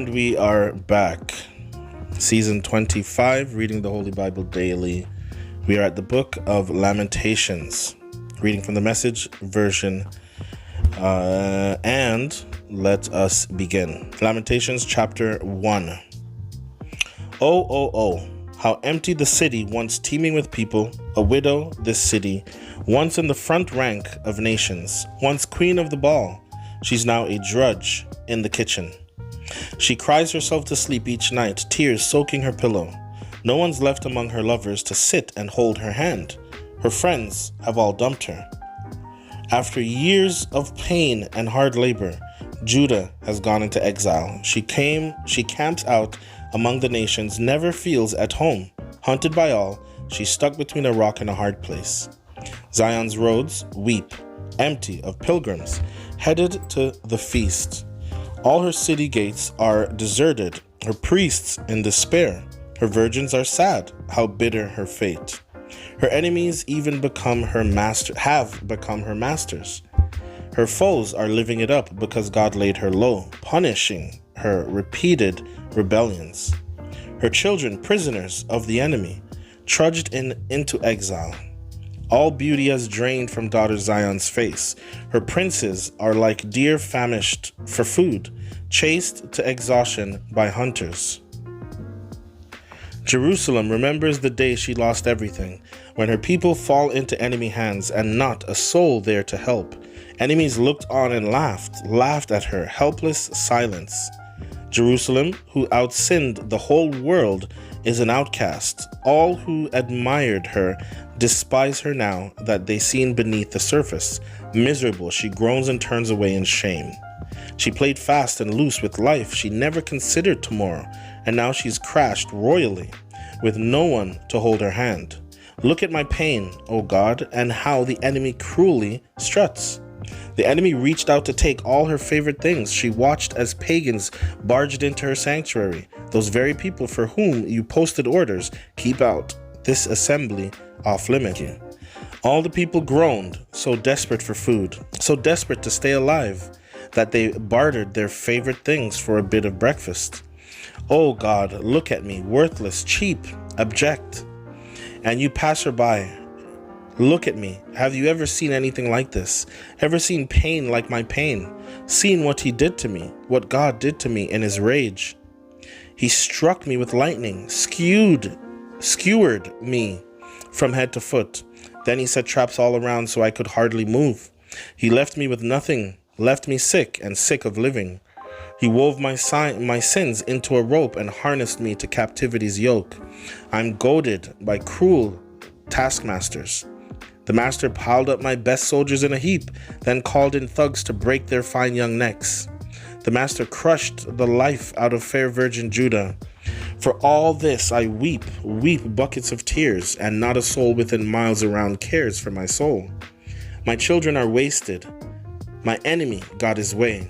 And we are back. Season 25, reading the Holy Bible daily. We are at the Book of Lamentations, reading from the Message version. And let us begin. Lamentations chapter 1. Oh, how empty the city, once teeming with people, a widow, this city, once in the front rank of nations, once queen of the ball. She's now a drudge in the kitchen. She cries herself to sleep each night, tears soaking her pillow. No one's left among her lovers to sit and hold her hand. Her friends have all dumped her. After years of pain and hard labor, Judah has gone into exile. She camps out among the nations, never feels at home. Hunted by all, she's stuck between a rock and a hard place. Zion's roads weep, empty of pilgrims, headed to the feast. All her city gates are deserted, her priests in despair. Her virgins are sad, how bitter her fate. Her enemies even have become her masters. Her foes are living it up because God laid her low, punishing her repeated rebellions. Her children, prisoners of the enemy, trudged into exile. All beauty has drained from daughter Zion's face. Her princes are like deer famished for food, chased to exhaustion by hunters. Jerusalem remembers the day she lost everything, when her people fall into enemy hands and not a soul there to help. Enemies looked on and laughed at her helpless silence. Jerusalem, who outsinned the whole world, is an outcast. All who admired her despise her now that they seen beneath the surface. Miserable, she groans and turns away in shame. She played fast and loose with life. She never considered tomorrow, and now she's crashed royally, with no one to hold her hand. Look at my pain, O God, and how the enemy cruelly struts. The enemy reached out to take all her favorite things. She watched as pagans barged into her sanctuary. Those very people for whom you posted orders, keep out this assembly off limit. All the people groaned, so desperate for food, so desperate to stay alive, that they bartered their favorite things for a bit of breakfast. Oh God, look at me, worthless, cheap, abject. And you passerby, look at me. Have you ever seen anything like this? Ever seen pain like my pain? Seen what he did to me, what God did to me in his rage? He struck me with lightning, skewered me from head to foot. Then he set traps all around so I could hardly move. He left me with nothing, left me sick and sick of living. He wove my sins into a rope and harnessed me to captivity's yoke. I'm goaded by cruel taskmasters. The master piled up my best soldiers in a heap, then called in thugs to break their fine young necks. The master crushed the life out of fair virgin Judah. For all this I weep buckets of tears, and not a soul within miles around cares for my soul. My children are wasted. My enemy got his way.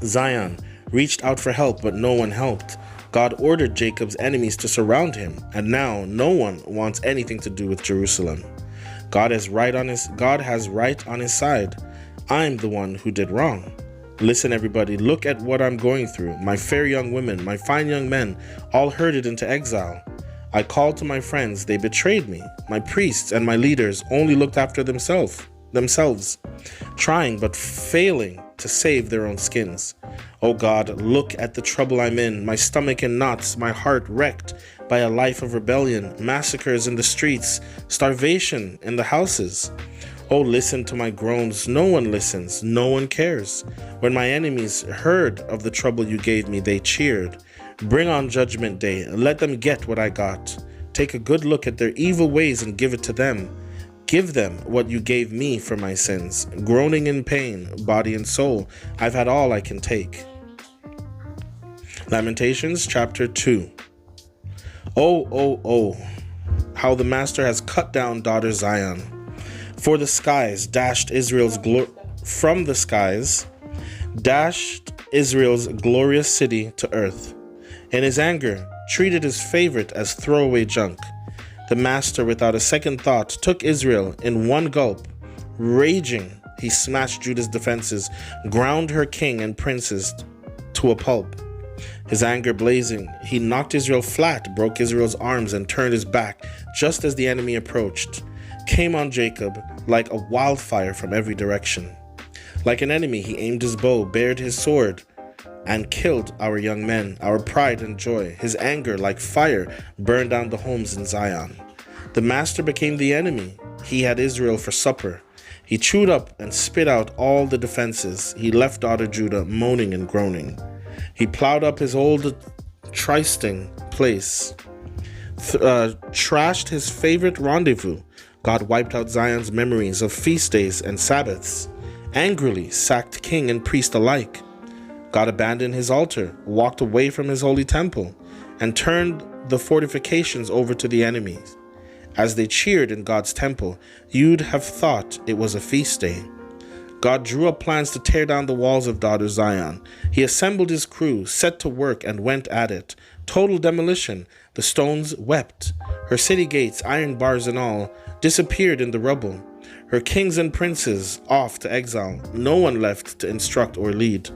Zion reached out for help, but no one helped. God ordered Jacob's enemies to surround him, and now no one wants anything to do with Jerusalem. God has right on his side. I'm the one who did wrong. Listen, everybody, look at what I'm going through. My fair young women, my fine young men, all herded into exile. I called to my friends, they betrayed me. My priests and my leaders only looked after themselves, trying but failing to save their own skins. Oh God, look at the trouble I'm in, my stomach in knots, my heart wrecked by a life of rebellion, massacres in the streets, starvation in the houses. Oh, listen to my groans. No one listens. No one cares. When my enemies heard of the trouble you gave me, they cheered. Bring on judgment day. Let them get what I got. Take a good look at their evil ways and give it to them. Give them what you gave me for my sins. Groaning in pain, body and soul, I've had all I can take. Lamentations chapter 2. Oh, how the master has cut down daughter Zion. For the skies dashed from the skies, dashed Israel's glorious city to earth. In his anger, treated his favorite as throwaway junk. The master, without a second thought, took Israel in one gulp. Raging, he smashed Judah's defenses, ground her king and princes to a pulp. his anger blazing. He knocked Israel flat, broke Israel's arms, and turned his back just as the enemy approached. Came on Jacob like a wildfire from every direction. Like an enemy, he aimed his bow, bared his sword, and killed our young men, our pride and joy. His anger, like fire, burned down the homes in Zion. The master became the enemy. He had Israel for supper. He chewed up and spit out all the defenses. He left daughter Judah moaning and groaning. He plowed up his old trysting place, trashed his favorite rendezvous. God wiped out Zion's memories of feast days and Sabbaths, angrily sacked king and priest alike. God abandoned his altar, walked away from his holy temple, and turned the fortifications over to the enemies. As they cheered in God's temple, you'd have thought it was a feast day. God drew up plans to tear down the walls of daughter Zion. He assembled his crew, set to work, and went at it. Total demolition. The stones wept. Her city gates, iron bars and all, disappeared in the rubble. Her kings and princes off to exile. No one left to instruct or lead.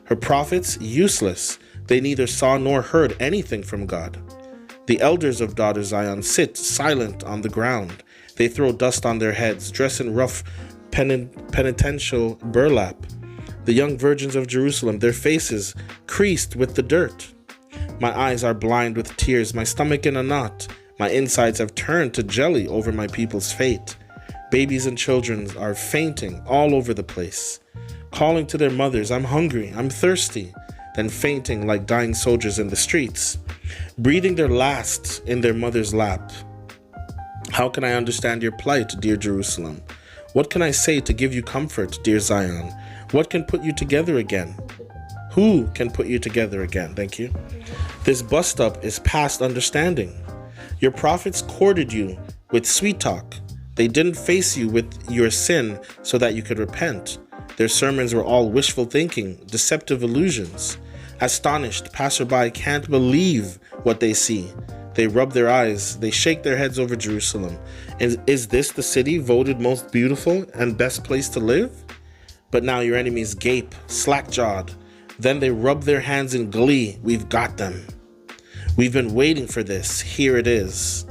Her prophets useless. They neither saw nor heard anything from God. The elders of daughter Zion sit silent on the ground. They throw dust on their heads, dress in rough penitential burlap. The young virgins of Jerusalem, their faces creased with the dirt. My eyes are blind with tears, my stomach in a knot. My insides have turned to jelly over my people's fate. Babies and children are fainting all over the place, calling to their mothers, I'm hungry, I'm thirsty, then fainting like dying soldiers in the streets, breathing their last in their mother's lap. How can I understand your plight, dear Jerusalem? What can I say to give you comfort, dear Zion? What can put you together again? Who can put you together again? Thank you. This bust-up is past understanding. Your prophets courted you with sweet talk. They didn't face you with your sin so that you could repent. Their sermons were all wishful thinking, deceptive illusions. Astonished, passerby can't believe what they see. They rub their eyes, they shake their heads over Jerusalem. Is this the city voted most beautiful and best place to live? But now your enemies gape, slack-jawed. Then they rub their hands in glee. We've got them. We've been waiting for this. Here it is.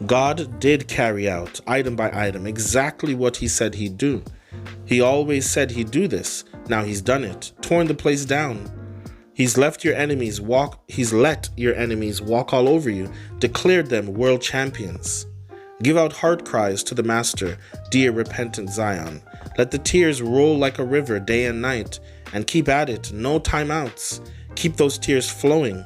God did carry out, item by item, exactly what he said he'd do. He always said he'd do this. Now he's done it, torn the place down. He's let your enemies walk all over you, declared them world champions. Give out heart cries to the Master, dear repentant Zion. Let the tears roll like a river day and night, and keep at it, no timeouts. Keep those tears flowing.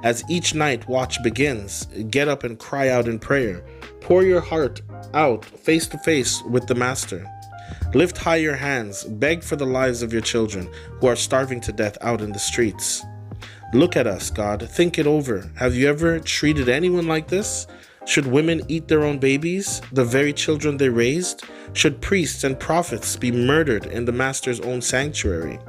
As each night watch begins, get up and cry out in prayer. Pour your heart out face to face with the Master. Lift high your hands, beg for the lives of your children who are starving to death out in the streets. Look at us, God, think it over. Have you ever treated anyone like this? Should women eat their own babies, the very children they raised? Should priests and prophets be murdered in the Master's own sanctuary?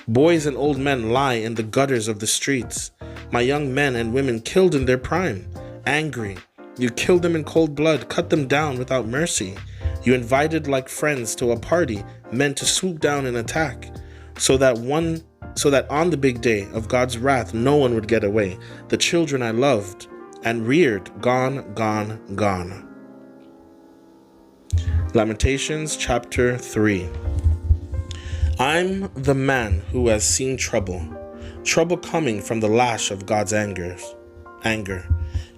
Boys and old men lie in the gutters of the streets. My young men and women killed in their prime. Angry, you killed them in cold blood, cut them down without mercy. You invited like friends to a party meant to swoop down and attack, so that on the big day of God's wrath no one would get away. The children I loved and reared, gone, gone, gone. Lamentations chapter 3. I'm the man who has seen trouble coming from the lash of God's anger.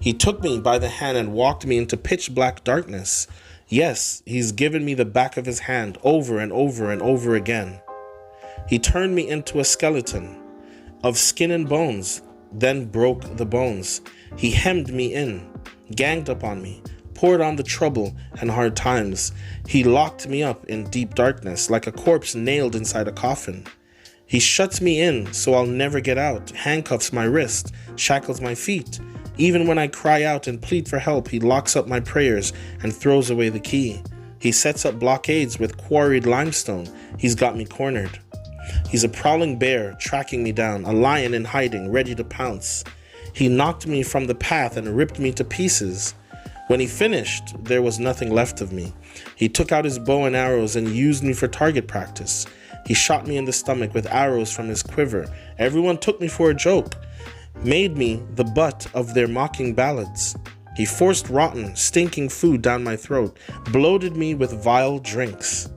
He took me by the hand and walked me into pitch black darkness. Yes, he's given me the back of his hand over and over and over again. He turned me into a skeleton of skin and bones, then broke the bones. He hemmed me in, ganged upon me, poured on the trouble and hard times. He locked me up in deep darkness like a corpse nailed inside a coffin. He shuts me in so I'll never get out, handcuffs my wrist, shackles my feet. Even when I cry out and plead for help, he locks up my prayers and throws away the key. He sets up blockades with quarried limestone. He's got me cornered. He's a prowling bear tracking me down, a lion in hiding, ready to pounce. He knocked me from the path and ripped me to pieces. When he finished, there was nothing left of me. He took out his bow and arrows and used me for target practice. He shot me in the stomach with arrows from his quiver. Everyone took me for a joke. made me the butt of their mocking ballads. He forced rotten, stinking food down my throat, bloated me with vile drinks.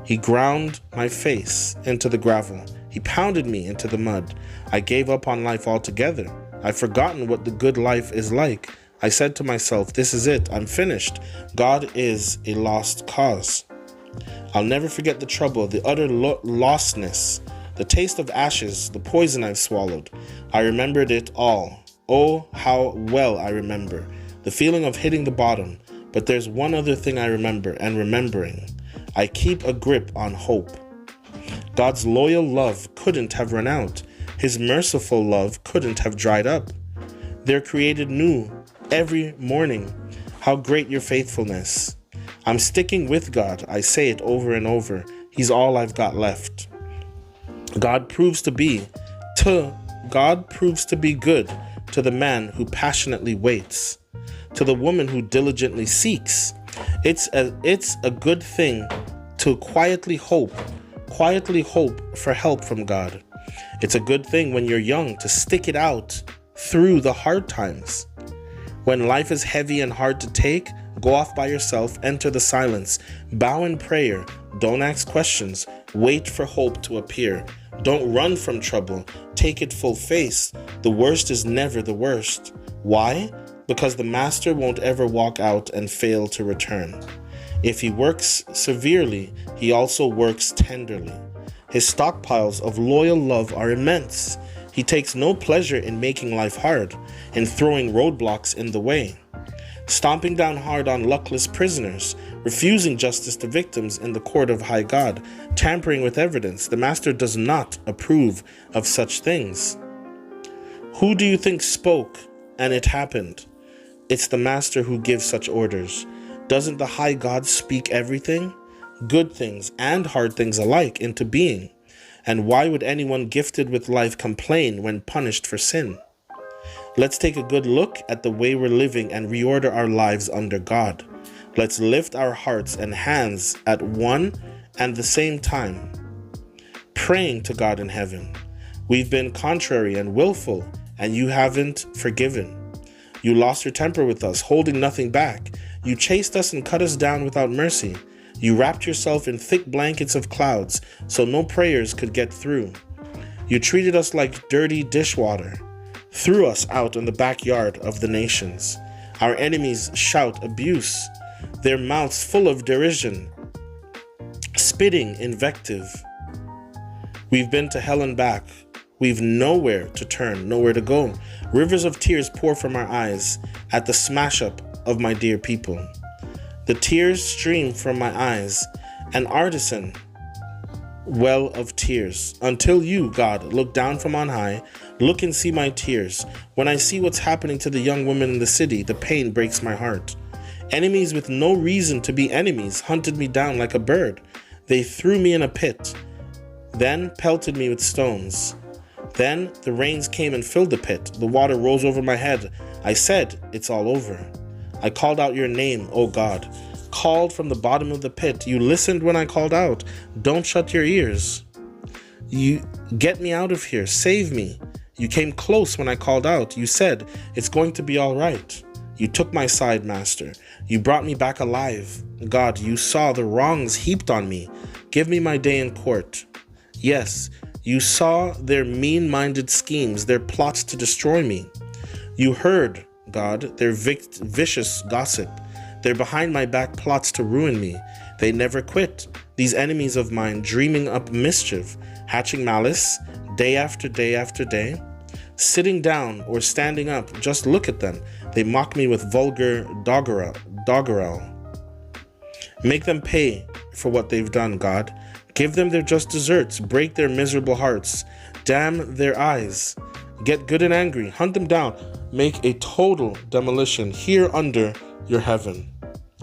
He ground my face into the gravel. He pounded me into the mud. I gave up on life altogether. I've forgotten what the good life is like. I said to myself, this is it. I'm finished. God is a lost cause. I'll never forget the trouble, the utter lostness, the taste of ashes, the poison I've swallowed. I remembered it all. Oh, how well I remember. The feeling of hitting the bottom. But there's one other thing I remember, and remembering. I keep a grip on hope. God's loyal love couldn't have run out. His merciful love couldn't have dried up. They're created new every morning. How great your faithfulness. I'm sticking with God. I say it over and over. He's all I've got left. God proves to be good to the man who passionately waits, to the woman who diligently seeks. It's a good thing to quietly hope for help from God. It's a good thing when you're young to stick it out through the hard times. When life is heavy and hard to take, go off by yourself, enter the silence, bow in prayer, don't ask questions, wait for hope to appear. Don't run from trouble, take it full face. The worst is never the worst. Why? Because the master won't ever walk out and fail to return. If he works severely, he also works tenderly. His stockpiles of loyal love are immense. He takes no pleasure in making life hard, in throwing roadblocks in the way, stomping down hard on luckless prisoners, refusing justice to victims in the court of high God, tampering with evidence. The master does not approve of such things. Who do you think spoke and it happened? It's the master who gives such orders. Doesn't the high God speak everything, good things and hard things alike, into being? And why would anyone gifted with life complain when punished for sin? Let's take a good look at the way we're living and reorder our lives under God. Let's lift our hearts and hands at one and the same time, praying to God in heaven. We've been contrary and willful, and you haven't forgiven. You lost your temper with us, holding nothing back. You chased us and cut us down without mercy. You wrapped yourself in thick blankets of clouds, so no prayers could get through. You treated us like dirty dishwater, threw us out in the backyard of the nations. Our enemies shout abuse, their mouths full of derision, spitting invective. We've been to hell and back. We've nowhere to turn, nowhere to go. Rivers of tears pour from our eyes at the smash up of my dear people. The tears stream from my eyes, an artisan well of tears, until you, God, look down from on high, look and see my tears. When I see what's happening to the young woman in the city, the pain breaks my heart. Enemies with no reason to be enemies hunted me down like a bird. They threw me in a pit, then pelted me with stones. Then the rains came and filled the pit. The water rose over my head. I said, it's all over. I called out your name, O God, called from the bottom of the pit. You listened when I called out. Don't shut your ears. You get me out of here. Save me. You came close when I called out. You said, it's going to be all right. You took my side, Master. You brought me back alive. God, you saw the wrongs heaped on me. Give me my day in court. Yes, you saw their mean-minded schemes, their plots to destroy me. You heard, God, their vicious gossip, their behind-my-back plots to ruin me. They never quit, these enemies of mine, dreaming up mischief, hatching malice, day after day after day. Sitting down or standing up, just look at them. They mock me with vulgar doggerel. Make them pay for what they've done, God. Give them their just deserts, break their miserable hearts, damn their eyes. Get good and angry, hunt them down, make a total demolition here under your heaven.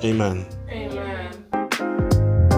Amen. Amen.